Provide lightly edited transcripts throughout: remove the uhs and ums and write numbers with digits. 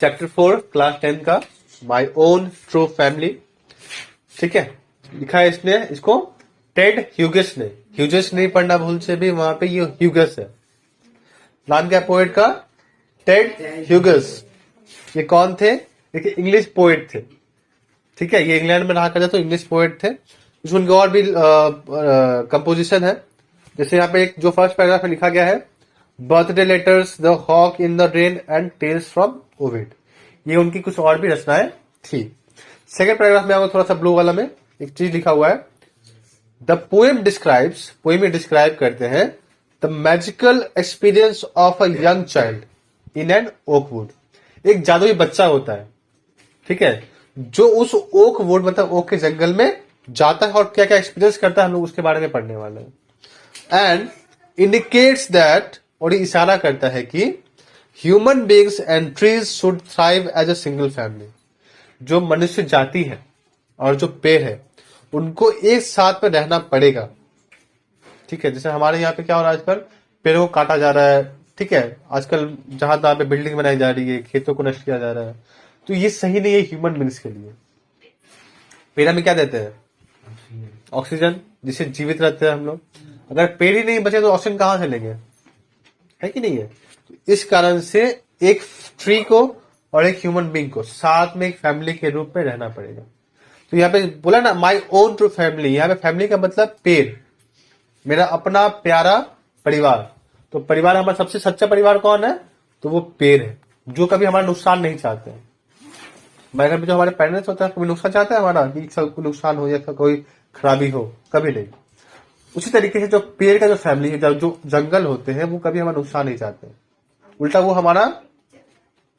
Chapter 4 class 10 का my own true family. ठीक है, लिखा है इसने, इसको टेड ह्यूगस ने। ह्यूगस नहीं पढ़ना भूल से भी, वहां पे ये ह्यूगस है। नाम क्या पोएट का? टेड ह्यूगस। ये कौन थे? एक इंग्लिश पोएट थे। ठीक है, ये इंग्लैंड में रहा करते तो इंग्लिश पोएट थे। इसमें उनके और भी कंपोजिशन है। जैसे यहाँ पे एक जो फर्स्ट पैराग्राफ में लिखा गया है, birthday letters, the hawk in the rain and tales from Ovid. ये उनकी कुछ और भी रचनाएं थी। सेकेंड पैराग्राफ में आपको थोड़ा सा ब्लू वाला में एक चीज लिखा हुआ है, द पोएम डिस्क्राइब्स, पोएम में डिस्क्राइब करते हैं the magical experience of a young child in an oak wood. एक जादुई बच्चा होता है, ठीक है, जो उस ओक वुड मतलब ओक के जंगल में जाता है और क्या क्या एक्सपीरियंस करता है हम लोग उसके बारे में पढ़ने वाले हैं। एंड इंडिकेट्स दैट, और ये इशारा करता है कि human beings and trees should thrive as a single family. जो मनुष्य जाति है और जो पेड़ है उनको एक साथ में रहना पड़ेगा। ठीक है, जैसे हमारे यहाँ पे क्या हो रहा है आजकल, पेड़ों को काटा जा रहा है। ठीक है, आजकल जहां तहां पे बिल्डिंग बनाई जा रही है, खेतों को नष्ट किया जा रहा है, तो ये सही नहीं है ह्यूमन बींग्स के लिए। पेड़ में क्या देते हैं? ऑक्सीजन, जिससे जीवित रहते हैं हम लोग। अगर पेड़ ही नहीं बचे तो ऑक्सीजन कहां से लेंगे? है कि नहीं है? तो इस कारण से एक ट्री को और एक ह्यूमन बींग को साथ में एक फैमिली के रूप में रहना पड़ेगा। तो यहाँ पे बोला ना माई ओन ट्रू फैमिली, यहाँ पे फैमिली का मतलब पेड़, मेरा अपना प्यारा परिवार। तो परिवार, हमारा सबसे सच्चा परिवार कौन है? तो वो पेड़ है, जो कभी हमारा नुकसान नहीं चाहते हैं। हमारे घर में जो हमारे पेरेंट्स होते हैं कभी नुकसान चाहते हैं हमारा, कि सबको नुकसान हो या कोई खराबी हो? कभी नहीं। उसी तरीके से जो पेड़ का जो फैमिली है, जो जंगल होते हैं, वो कभी हमारा नुकसान नहीं चाहते। उल्टा वो हमारा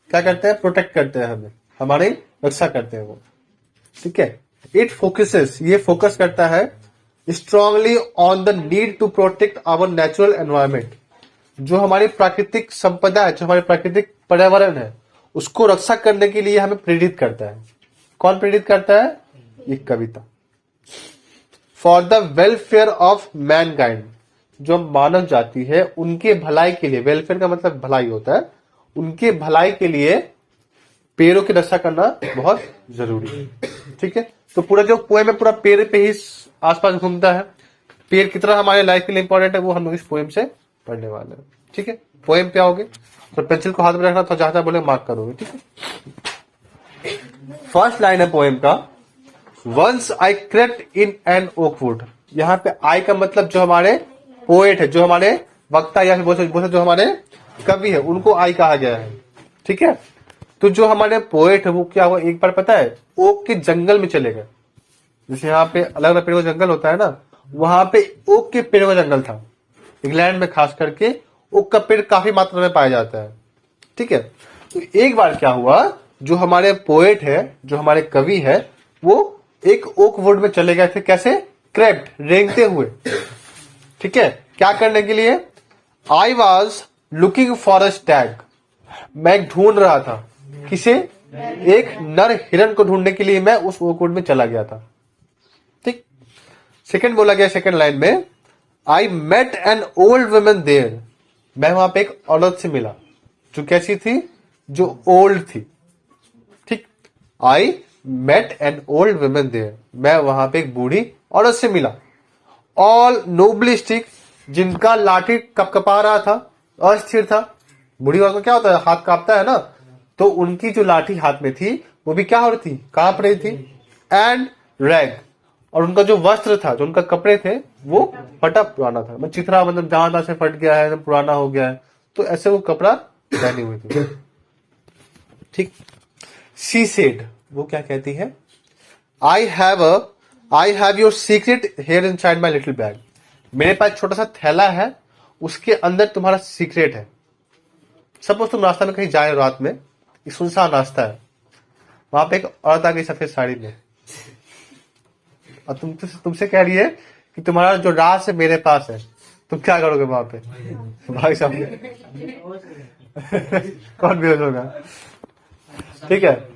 क्या करते हैं? प्रोटेक्ट करते हैं, हमें हमारी रक्षा करते हैं वो। ठीक है, इट फोकसेस, ये फोकस करता है strongly on the need to protect our natural environment. जो हमारी प्राकृतिक संपदा है, जो हमारे प्राकृतिक पर्यावरण है, उसको रक्षा करने के लिए हमें प्रेरित करता है। कौन प्रेरित करता है? ये कविता। For the welfare of mankind, जो मानव जाति है उनके भलाई के लिए, वेलफेयर का मतलब भलाई होता है, उनके भलाई के लिए पेड़ों की रक्षा करना बहुत जरूरी है। ठीक है, तो पूरा जो पोएम है पूरा पेड़ पे ही आसपास घूमता है। पेड़ कितना हमारे लाइफ के लिए इंपॉर्टेंट है वो हम लोग इस पोएम से पढ़ने वाले हैं। ठीक है, पोएम पे आओगे तो पेंसिल को हाथ में रखना, तो जहां जहां बोले मार्क करोगे। ठीक है, फर्स्ट लाइन है पोएम का, once I crept in an oak wood. यहाँ पे आई का मतलब जो हमारे पोएट है, जो हमारे वक्ता या फिर जो हमारे कवि है, उनको आई कहा गया है। ठीक है, तो जो हमारे पोएट है वो क्या हुआ, एक बार पता है ओक के जंगल में चले गए। जैसे यहाँ पे अलग अलग पेड़ों का जंगल होता है ना, वहां पे ओक के पेड़ों का जंगल था। इंग्लैंड में खास करके ओक का पेड़ काफी मात्रा में पाया जाता है। ठीक है, तो एक बार क्या हुआ, जो हमारे पोएट है, जो हमारे कवि है, वो एक ओक वुड में चले गए थे। कैसे? क्रेप्ट, रेंगते हुए। ठीक है, क्या करने के लिए? I was looking for a Stag, मैं ढूंढ रहा था। किसे? एक नर हिरण को ढूंढने के लिए मैं उस ओक वुड में चला गया था। ठीक, सेकंड बोला गया सेकंड लाइन में, I met an old woman there, मैं वहां पे एक औरत से मिला जो कैसी थी? जो ओल्ड थी। ठीक, I met an old woman there, मैं वहां पे एक बूढ़ी औरत से मिला। ऑल नोबलिस्टिक, जिनका लाठी कपकपा रहा था, अस्थिर था। बूढ़ी औरत को क्या होता है? हाथ कांपता है ना, तो उनकी जो लाठी हाथ में थी वो भी क्या हो रही थी? कांप रही थी। एंड रैग, और उनका जो वस्त्र था, जो उनका कपड़े थे, वो फटा पुराना था। मतलब चिथरा, मतलब जहां तहां से फट गया है, पुराना हो गया है, तो ऐसे वो कपड़ा पहनी हुई थी। ठीक, शी सेड, वो क्या कहती है? I have your secret here inside my little bag, मेरे पास छोटा सा थैला है, उसके अंदर तुम्हारा सीक्रेट है। सपोज तुम रास्ता में कहीं जाए रात में, एक सुनसान रास्ता है, वहां पे एक औरत आ गई सफेद साड़ी में, और तुमसे कह रही है कि तुम्हारा जो राज है मेरे पास है। तुम क्या करोगे वहां पे? भाई साहब कौन बेहोश होगा? ठीक है,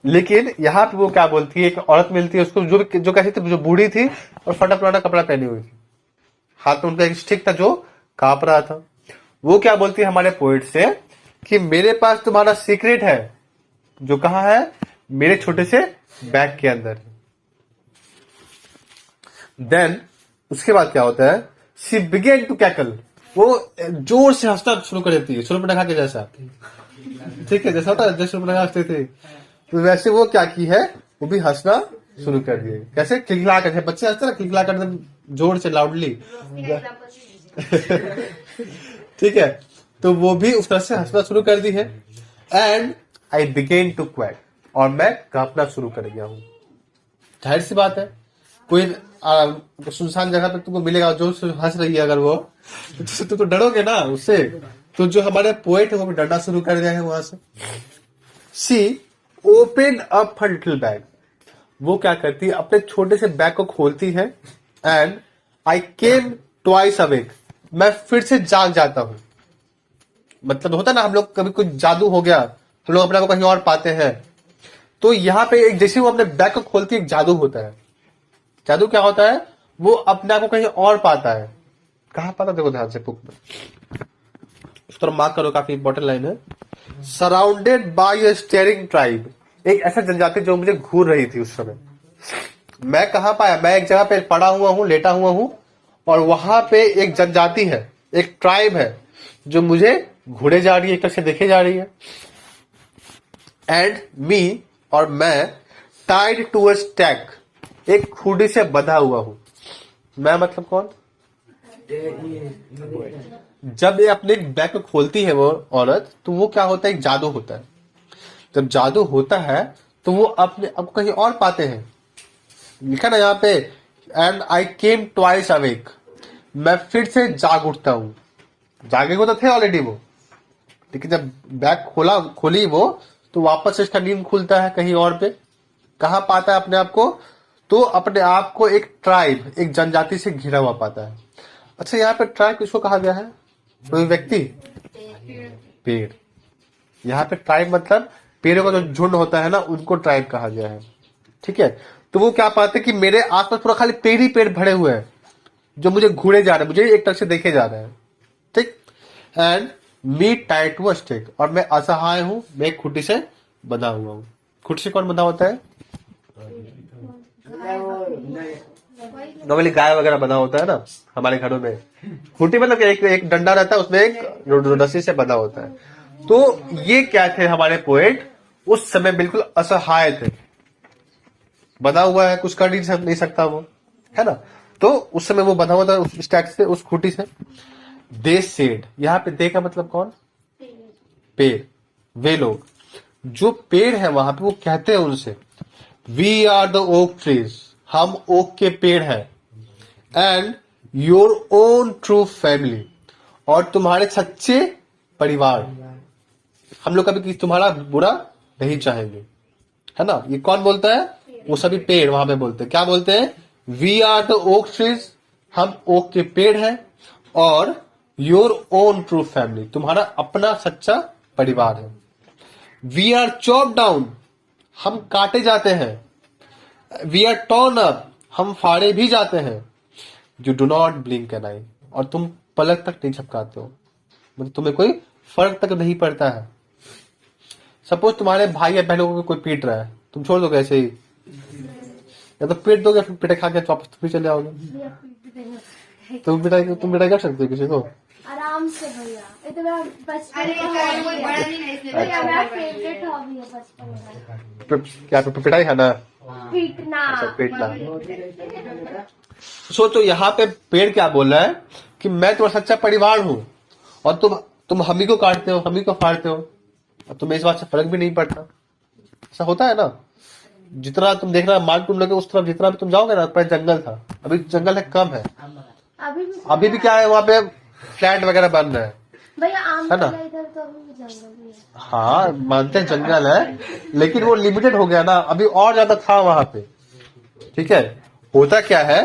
लेकिन यहाँ पे वो क्या बोलती है, एक औरत मिलती है उसको जो कैसी थी, जो बूढ़ी थी और फटा पुराना कपड़ा पहनी हुई थी, हाथ में उनका एक स्टिक था जो कांप रहा था। वो क्या बोलती है हमारे पोएट से कि मेरे पास तुम्हारा सीक्रेट है, जो कहाँ है, मेरे छोटे से बैग के अंदर। देन उसके बाद क्या होता है, शी बिगेन टू कैकल, वो जोर से हंसना शुरू कर देती है, सूर्यपनखा के जैसा, ठीक है, जैसा होता है जैसे सूर्यपनखा हंसते थे, तो वैसे वो क्या की है, वो भी हंसना शुरू कर दिए। कैसे, खिलखिला कर, बच्चे हंसते ना खिलखिला कर एकदम जोर से, लाउडली, ठीक है, तो वो भी उस तरह से हंसना शुरू कर दी है। And I begin to quake, और मैं कांपना शुरू कर गया हूं। जाहिर सी बात है, कोई सुनसान जगह पे तुमको मिलेगा जो हंस रही है, अगर वो तो डरोगे ना उससे। तो जो हमारे पोएट है वो भी डरना शुरू कर दिया है वहां से। She open up her little bag, वो क्या करती है, अपने छोटे से बैग को खोलती है। And I came twice awake, मैं फिर से जाग जाता हूं। मतलब होता ना, हम लोग कभी कुछ जादू हो गया, हम लोग अपने को कहीं और पाते हैं, तो यहाँ पे एक जैसे वो अपने बैग को खोलती है, एक जादू होता है। जादू क्या होता है, वो अपने आप को कहीं और पाता है। कहाँ पाता, देखो ध्यान से बुक में, उस तरह मार्क करो, काफी इंपॉर्टेंट लाइन है। Surrounded by A steering tribe, एक ऐसा जनजाति जो मुझे घूर रही थी उस समय। मैं कहाँ पाया, मैं एक जगह पे पड़ा हुआ हूं, लेटा हुआ हूं, और वहां पे एक जनजाति है, एक ट्राइब है जो मुझे घूरे जा रही है, एक तरह से देखे जा रही है। एंड मी, और मैं टाइड टू अ स्टैक, एक खूंटी से बंधा हुआ हूं। मैं मतलब कौन, जब ये अपने बैग को खोलती है वो औरत, तो वो क्या होता है, एक जादू होता है। जब जादू होता है तो वो अपने अब कहीं और पाते हैं। लिखा ना यहाँ पे, and I came twice awake, मैं फिर से जाग उठता हूं। जागे को तो थे ऑलरेडी वो, लेकिन जब बैग खोली वो, तो वापस से इसका नींद खुलता है कहीं और पे। कहाँ पाता है अपने आप को, तो अपने आप को एक ट्राइब, एक जनजाति से घिरा हुआ पाता है। अच्छा, यहाँ पे ट्राइब किसको कहा गया है, कोई व्यक्ति, पेड़। यहाँ पे ट्राइब मतलब पेड़ों का जो झुंड होता है ना, उनको ट्राइब कहा गया है, ठीक है। तो वो क्या पाते कि मेरे आसपास पूरा खाली पेड़ ही पेड़ भरे हुए हैं, जो मुझे घूरे जा रहे हैं, मुझे एक तरह से देखे जा रहे हैं, ठीक। And me tied to a stick, और मैं असहाय हूं, मैं एक खूंटी से बंधा हुआ हूं। खूंटी से कौन बंधा होता है, नॉर्मली गाय वगैरह बंधा होता है ना हमारे घरों में। खूंटी मतलब एक डंडा रहता है, उसमें एक रस्सी से बंधा होता है। तो ये क्या थे, हमारे पोएट उस समय बिल्कुल असहाय थे, बंधा हुआ है, कुछ कर नहीं सकता वो, है ना। तो उस समय वो बंधा हुआ था उस स्टैक से, उस खूंटी से। दे सेड, यहाँ पे दे का मतलब कौन, पेड़। वे लोग जो पेड़ है वहां पे, वो कहते हैं उनसे, we are the oak trees, हम ओक के पेड़ हैं। And your own true family, और तुम्हारे सच्चे परिवार, हम लोग कभी तुम्हारा बुरा नहीं चाहेंगे, है ना। ये कौन बोलता है, वो सभी पेड़ वहां पे बोलते हैं। क्या बोलते हैं, we are the oak trees, हम ओक के पेड़ हैं, और योर ओन ट्रू फैमिली, तुम्हारा अपना सच्चा परिवार है। वी आर चॉप डाउन, हम काटे जाते हैं। वी आर टॉर्न अप, हम फाड़े भी जाते हैं। You do not blink an eye, और तुम पलक तक नहीं झपकाते हो, मतलब तुम्हें कोई फर्क तक नहीं पड़ता है। सपोज तुम्हारे भाई या बहनों को कोई पीट रहा है, तुम छोड़ दोगे ऐसे ही, या तो पीट दोगे, फिर पिटाई खा के वापस तुम चले आओगे। तुम पिटाई कर सकते हो किसी को आराम से भैया, ये तो मेरा बचपन भैया, मेरा फेवरेट हॉबी है बचपन में। क्या पिटाई खाना, पीटना, अच्छा पीटना। सोचो यहाँ पे पेड़ क्या बोल रहा है कि मैं तुम्हारा सच्चा परिवार हूं, और तुम हम ही को काटते हो, हम ही को फाड़ते हो, और तुम्हें इस बात से फर्क भी नहीं पड़ता। ऐसा होता है ना। जितना तुम देख रहे मार्ग टूट लगे उस तरफ जितना भी तुम जाओगे ना, पहले जंगल था, अभी जंगल है कम है। अभी भी क्या है, वहां पे फ्लैट वगैरह बन रहे हैं भैया, आम है ना। इधर तो अभी भी जंगल ही है। हाँ मानते हैं जंगल है, लेकिन वो लिमिटेड हो गया ना, अभी और ज्यादा था वहां पे, ठीक है। होता क्या है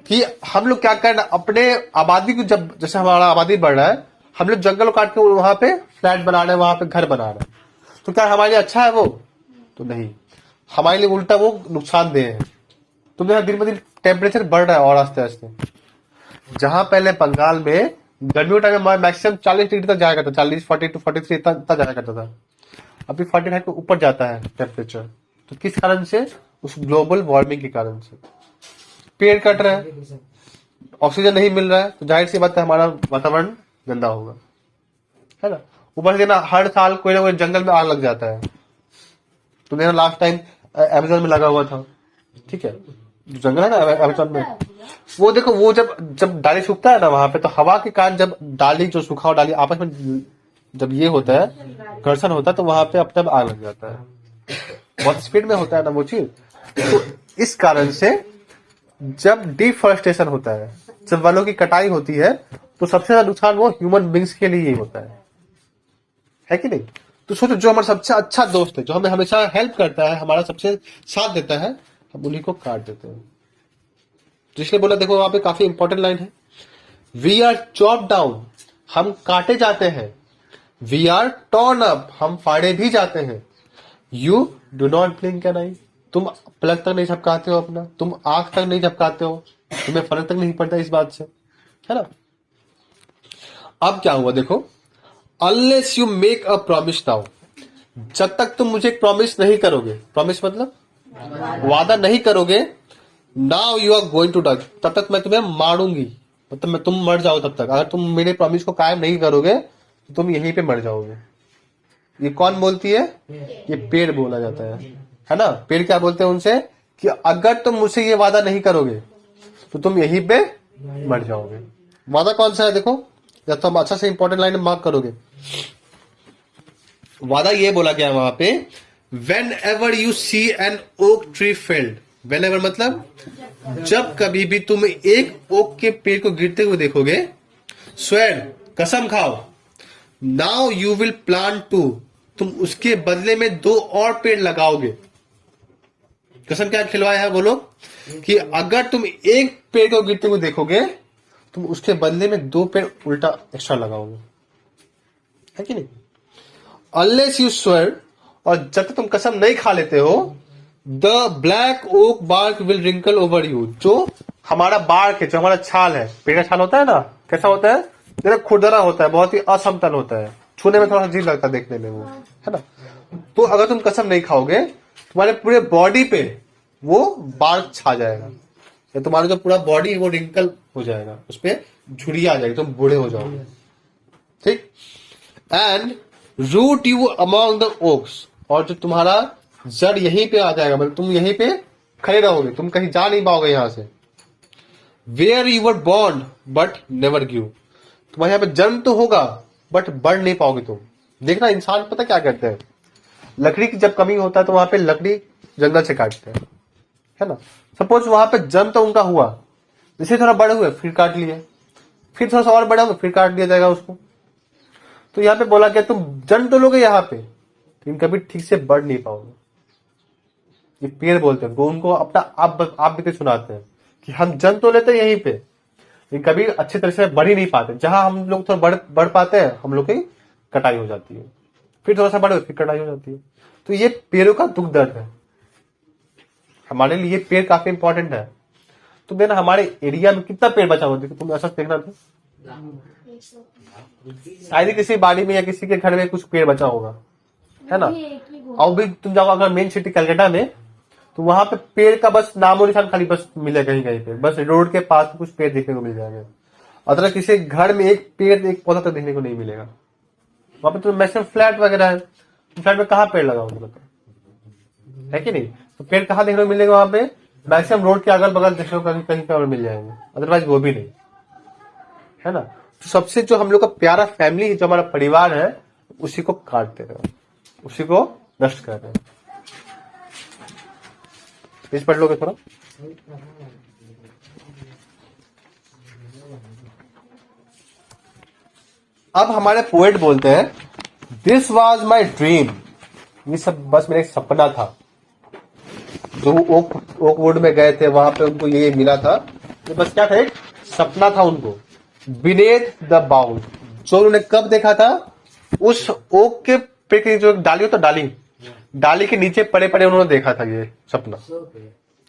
कि हम लोग क्या करना, अपने आबादी को जब जैसे हमारा आबादी बढ़ रहा है, हम लोग जंगल को काट के वहां पे फ्लैट बना रहे हैं, वहां पे घर बना रहे हैं। तो क्या हमारे लिए अच्छा है वो, तो नहीं, हमारे लिए उल्टा वो नुकसानदेह है। तो मेरा दिन ब दिन टेम्परेचर बढ़ रहा है और आस्ते आस्ते। जहां पहले बंगाल में गर्मियों टाइम में मैक्सिमम 40 डिग्री तक जाया करता, 40, 40 to 43 तक जाया करता था, अभी 45 के ऊपर जाता है टेम्परेचर। तो किस कारण से? उस ग्लोबल वार्मिंग के कारण से। पेड़ कट रहे हैं, ऑक्सीजन नहीं मिल रहा है, तो जाहिर सी बात है हमारा वातावरण गंदा होगा, है ना। ऊपर से ना हर साल कोई ना कोई जंगल में आग लग जाता है। तो देखना लास्ट टाइम अमेज़न में लगा हुआ था, ठीक है, जो जंगल है ना अमेज़न में, वो देखो, वो जब डाली सूखता है ना वहां पे, तो हवा के कारण जब डाली, जो सूखा हुआ डाली आपस में जब ये होता है, घर्षण होता है, तो वहां पे अपने आप आग लग जाता है। बहुत स्पीड में होता है ना वो चीज। तो इस कारण से जब डिफॉरेस्टेशन होता है, जब वनों की कटाई होती है, तो सबसे ज्यादा नुकसान वो ह्यूमन बींग्स के लिए ही होता है कि नहीं। तो सोचो, जो हमारा सबसे अच्छा दोस्त है, जो हमें हमेशा हेल्प करता है, हमारा सबसे साथ देता है, हम उन्हीं को काट देते हैं। तो इसलिए बोला, देखो वहां पे काफी इंपॉर्टेंट लाइन है, वी आर चॉप डाउन, हम काटे जाते हैं, वी आर टॉर्न अप, हम फाड़े भी जाते हैं, you do not blink an eye, तुम पलक तक नहीं झपकाते हो अपना, तुम आंख तक नहीं झपकाते हो, तुम्हें फर्क तक नहीं पड़ता इस बात से, है ना। अब क्या हुआ देखो, unless you make a promise now, जब तक तुम मुझे एक प्रॉमिस नहीं करोगे, प्रॉमिस मतलब वादा नहीं करोगे, now you are going to die, तब तक मैं तुम्हें मारूंगी, मतलब तुम मर जाओ तब तक। अगर तुम मेरे प्रॉमिस को कायम नहीं करोगे तो तुम यहीं पे मर जाओगे। ये कौन बोलती है? ये पेड़ बोला जाता है ना। पेड़ क्या बोलते हैं उनसे कि अगर तुम मुझसे ये वादा नहीं करोगे तो तुम यहीं पे मर जाओगे। वादा कौन सा है देखो, या तो हम अच्छा से इंपॉर्टेंट लाइन मार्क करोगे। वादा ये बोला गया वहां पे, whenever you see an oak tree felled, whenever मतलब जब कभी भी तुम एक ओक के पेड़ को गिरते हुए देखोगे, स्वेर कसम खाओ, now you will plant two, तुम उसके बदले में 2 और पेड़ लगाओगे। कसम क्या खिलवाया है बोलो, कि अगर तुम एक पेड़ को गिरते हुए देखोगे तुम उसके बदले में 2 पेड़ उल्टा एक्स्ट्रा लगाओगे, है कि नहीं। अनलेस यू स्वेर, और जब तक तुम कसम नहीं खा लेते हो, the black oak bark will wrinkle over you, जो हमारा बार्क है, जो हमारा छाल है, पेड़ का छाल होता है ना, कैसा होता है, जरा खुरदरा होता है, बहुत ही असमतल होता है, छूने में थोड़ा अजीब लगता है देखने में वो, है ना। तो अगर तुम कसम नहीं खाओगे, तुम्हारे पूरे बॉडी पे वो बार्क छा जाएगा, या तुम्हारा जो पूरा बॉडी वो रिंकल हो जाएगा, उस पर झुर्रियां आ जाएगी, तुम बूढ़े हो जाओगे, ठीक। And root you among the oaks, और जो तुम्हारा जड़ यहीं पे आ जाएगा, मतलब तुम यहीं पे खड़े रहोगे, तुम कहीं जा नहीं पाओगे यहां से। Where you were born but never give, तुम्हारे यहाँ पे जन्म तो होगा बट बढ़ नहीं पाओगे तुम। देखना इंसान पता क्या करते हैं, लकड़ी की जब कमी होता है तो वहां पे लकड़ी जंगल से काटते हैं, है ना। सपोज वहां पे जन्म तो उनका हुआ, जैसे थोड़ा बड़े हुए फिर काट लिए, फिर थोड़ा सा और बड़ा हुआ फिर काट दिया जाएगा उसको। तो यहाँ पे बोला गया तुम जन्म तो लोगे यहाँ पे, लेकिन कभी ठीक से बढ़ नहीं पाओगे। ये पेड़ बोलते हैं, वो उनको अपना आप भी सुनाते हैं कि हम जन्म तो लेते हैं यहीं पे, लेकिन कभी अच्छी तरह से बढ़ ही नहीं पाते। जहां हम लोग थोड़ा बढ़ पाते हैं, हम लोग की कटाई हो जाती है, फिर थोड़ा सा बढ़े फिर कटाई हो जाती है। तो ये पेड़ों का दुख दर्द है, हमारे लिए पेड़ काफी इंपॉर्टेंट है। तो देना हमारे एरिया में कितना पेड़ बचा हुआ, तुम ऐसा देखना था, शायद किसी बाड़ी में या किसी के घर में कुछ पेड़ बचा होगा, है ना। और भी तुम जाओ अगर मेन सिटी कलकत्ता में, तो वहां पे पेड़ का बस नामो निशान खाली बस मिले कहीं कहीं पे, बस रोड के पास कुछ पेड़ देखने को मिल जाएंगे, अदरवाइज किसी घर में एक पेड़ एक पौधा तक देखने को नहीं मिलेगा। वहां पे तो मैक्सिमम फ्लैट वगैरह है, फ्लैट में कहाँ पेड़ लगाओगे बताओ, है कि नहीं। तो पेड़ कहाँ देखने को मिलेगा, वहां पे मैक्सिमम रोड के अगल बगल देखने को कहीं पर मिल जाएंगे, अदरवाइज वो भी नहीं, है ना। तो सबसे जो हम लोग का प्यारा फैमिली, जो हमारा परिवार है, उसी को काटते रहे, उसी को नष्ट कर रहे हैं। पेज पढ़ लोगे थोड़ा। अब हमारे पोएट बोलते हैं, दिस वॉज माई ड्रीम, ये सब बस मेरा एक सपना था। जो ओक वुड में गए थे वहां पे उनको ये मिला था, ये बस क्या था, एक सपना था उनको। बीनेथ द बाउंड, जो उन्होंने कब देखा था, उस ओक के पेड़ की जो डाली हो, तो डाली के नीचे पड़े पड़े उन्होंने देखा था ये सपना।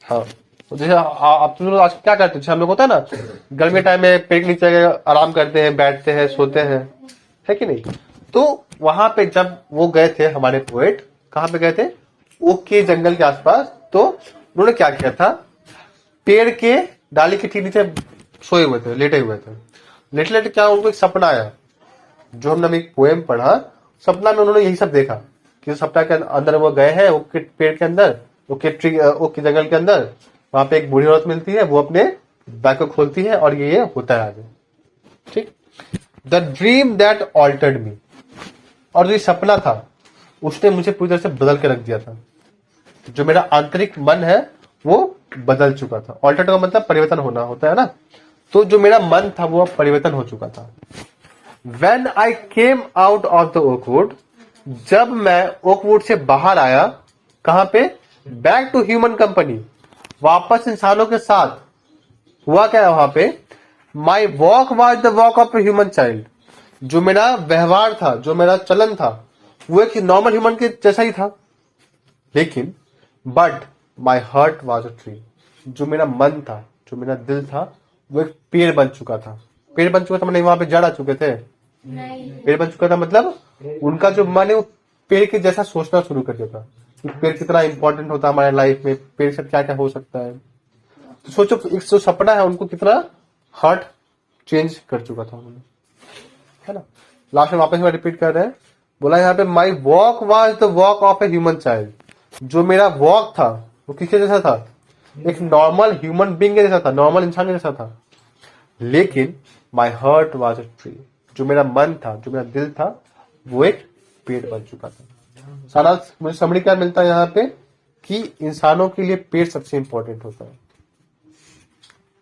हाँ, जैसे आप तुम लोग आज क्या करते हैं, हम लोग होता है ना गर्मी टाइम में पेड़ के नीचे आराम करते हैं, बैठते हैं, सोते हैं, है कि नहीं। तो वहां पे जब वो गए थे हमारे पोएट, कहाँ पे गए थे, ओक के जंगल के आसपास, तो उन्होंने क्या किया था, पेड़ के डाली के ठीक नीचे सोए हुए थे, लेटे हुए थे। लेटे लेटे क्या उनको एक सपना आया, जो हमने एक पोएम पढ़ा, सपना में उन्होंने यही सब देखा कि सपना के अंदर वो गए हैं ओक के पेड़ के अंदर, ओक के जंगल के अंदर, वहां पे एक बूढ़ी औरत मिलती है, वो अपने बैग को खोलती है और ये होता है आगे। ठीक, द ड्रीम दैट ऑल्टर्ड मी, और जो सपना था उसने मुझे पूरी तरह से बदल के रख दिया था। जो मेरा आंतरिक मन है वो बदल चुका था। ऑल्टर्ड का मतलब परिवर्तन होना होता है ना, तो जो मेरा मन था वो अब परिवर्तन हो चुका था। When I came out of the oakwood, जब मैं ओकवुड से बाहर आया, कहां पे, बैक टू ह्यूमन कंपनी, वापस इंसानों के साथ, हुआ क्या है वहां पे, my walk was the walk of a human child, जो मेरा व्यवहार था, जो मेरा चलन था, वो एक नॉर्मल ह्यूमन के जैसा ही था, लेकिन but my heart was a tree, जो मेरा मन था, जो मेरा दिल था, वो एक पेड़ बन चुका था। पेड़ बन चुका था मतलब वहां पे जड़ आ चुके थे, नहीं, पेड़ बन चुका था मतलब उनका जो मन है वो पेड़ के जैसा सोचना शुरू कर दिया था कि पेड़ कितना इंपॉर्टेंट होता है हमारे लाइफ में, पेड़ से क्या क्या हो सकता है। तो सोचो एक जो सपना है उनको कितना हार्ट चेंज कर चुका था उन्होंने, है ना। लास्ट में वापस में रिपीट कर रहे हैं, बोला यहाँ पे my walk was the walk of a human child, जो मेरा वॉक था वो किसके जैसा था, एक नॉर्मल ह्यूमन बींग के जैसा था, नॉर्मल इंसान के जैसा था, लेकिन my heart was a tree, जो मेरा मन था, जो मेरा दिल था, वो एक पेड़ बन चुका था। सारा मुझे समझ क्या मिलता है यहाँ पे कि इंसानों के लिए पेड़ सबसे इंपॉर्टेंट होता है।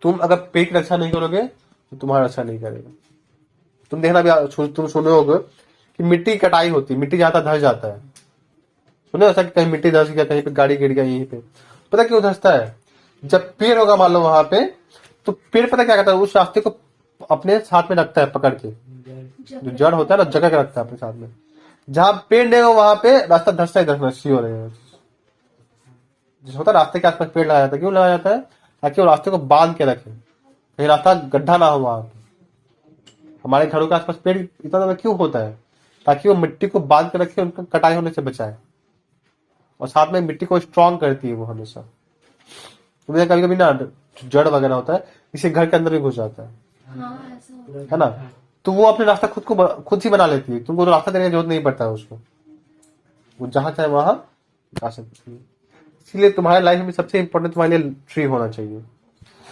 तुम अगर पेड़ की रक्षा नहीं करोगे तो तुम्हारा रक्षा नहीं करेगा। तुम देखना भी, तुम सुने होगे कि मिट्टी की कटाई होती है, मिट्टी जाता धस जाता है, सुने ऐसा कि कहीं मिट्टी धस गया, कहीं पे गाड़ी गिर गया, यहीं पे पता क्यों धसता है, जब पेड़ होगा मान लो वहां पे, तो पेड़ पता क्या करता है, उस रास्ते को अपने साथ में रखता है पकड़ के, जो जड़ होता है ना जगह के रखता है अपने साथ में। जहां पेड़ नहीं हो वहां पे रास्ता धसता ही धसना सी हो रहे हैं। जिस होता है रास्ते के आसपास पेड़ लगाया जाता है, क्यों लगाया जाता है, ताकि वो रास्ते को बांध के रखे, कहीं रास्ता गड्ढा ना हो वहां पे। हमारे घरों के आसपास पेड़ इतना ज्यादा क्यों होता है, ताकि वो मिट्टी को बांध के रखे, उनका कटाई होने से बचाए, और साथ में मिट्टी को स्ट्रांग करती है वो हमेशा। तो कभी कभी ना जड़ वगैरह होता है इसे घर के अंदर भी घुस जाता है, हाँ ऐसा होता है ना, तो वो अपने रास्ता खुद ही बना लेती है, तुमको तो रास्ता देने की जरूरत नहीं पड़ता है उसको, वो जहां चाहे वहां जा सकती है। इसीलिए तुम्हारे लाइफ में सबसे इंपॉर्टेंट तुम्हारे लिए ट्री होना चाहिए।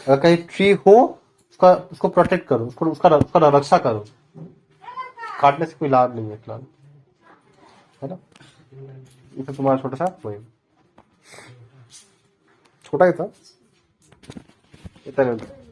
अगर कहीं ट्री हो उसको प्रोटेक्ट करो, उसका रक्षा करो, काटने से कोई लाभ नहीं है फिलहाल, है ना। ये तो तुम्हारा छोटा सा वही, छोटा ही था, इतना नहीं था।